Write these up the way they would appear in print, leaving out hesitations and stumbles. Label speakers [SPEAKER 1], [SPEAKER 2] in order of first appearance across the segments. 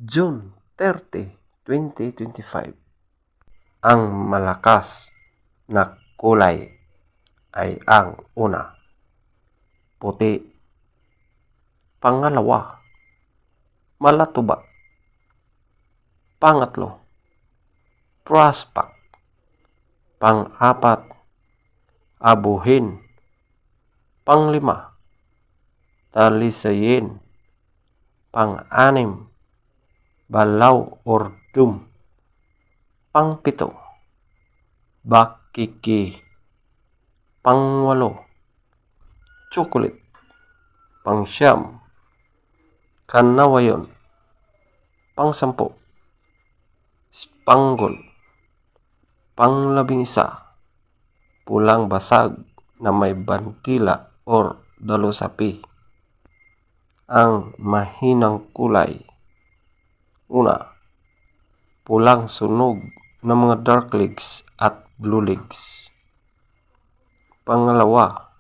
[SPEAKER 1] June 30, 2025. Ang malakas na kulay ay ang una, puti. Pangalawa, malatuba. Pangatlo, prospect. Pang-apat, abuhin. Panglima, talisayin. Pang-anim, balaw or dum. Pang-pito, bakiki. Pang-walo, chocolate. Pang-siyam, kanawayon. Pang-sampu, spangle. Pang-labing-isa, pulang basag na may bantila or dalusapi. Ang mahinang kulay. Una, pulang sunog ng mga dark legs at blue legs. Pangalawa,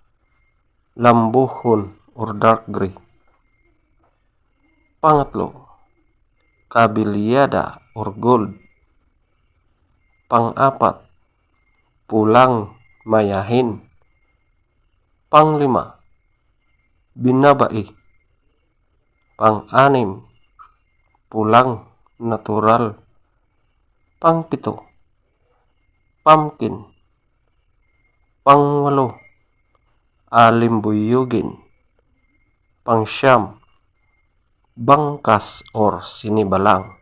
[SPEAKER 1] lambuhon or dark gray. Pangatlo, kabilyada or gold. Pang-apat, pulang mayahin. Panglima, binabai. Pang-anim, pulang natural. Pang-pito, pumpkin. Pang-walo, alimbuyugin. Pang-siyam, bangkas or sinibalang.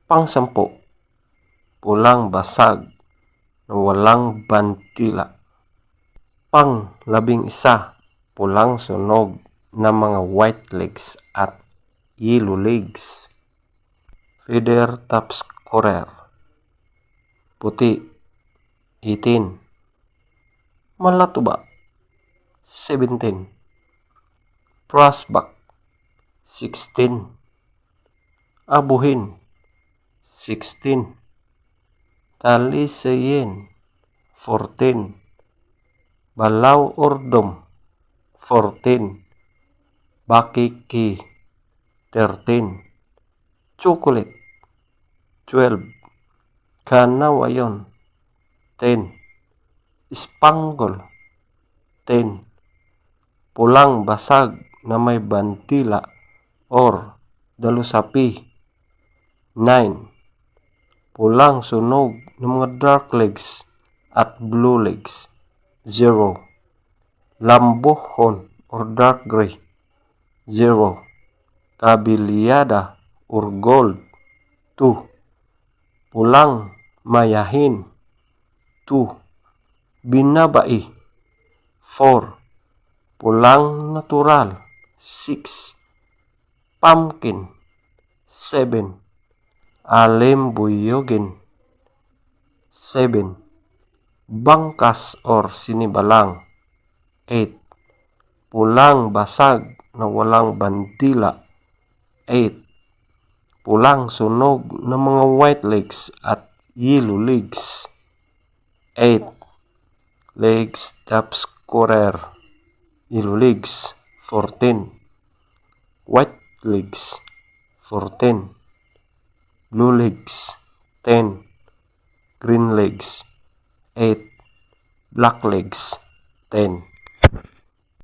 [SPEAKER 1] Pang-sampu, pulang basag na walang bantila. Pang-labing-isa, pulang sunog na mga white legs at yellow legs. Feather top scorer. Puti, 18. Malatuba, 17. Prospect, 16. Abuhin, 16. Talisayin, 14. Balaw or dum, 14. Bakiki, 13. Chocolate, 12. Kanawayon, 10. Spangle, 10. Pulang basag na may bantila or dalusapi, 9. Pulang sunog ng mga dark legs at blue legs, 0. Lambuhon or dark gray, 0. Kabilyada or gold, 2. Pulang mayahin, 2. Binabai, 4. Pulang natural, 6. Pumpkin, 7. Alimbuyugin, 7. Bangkas or sinibalang, 8. Pulang basag na walang bandila, 8. Pulang sunog ng mga white legs at yellow legs, 8. Legs top scorer, yellow legs, 14. White legs, 14. Blue legs, 10. Green legs, 8. Black legs, 10.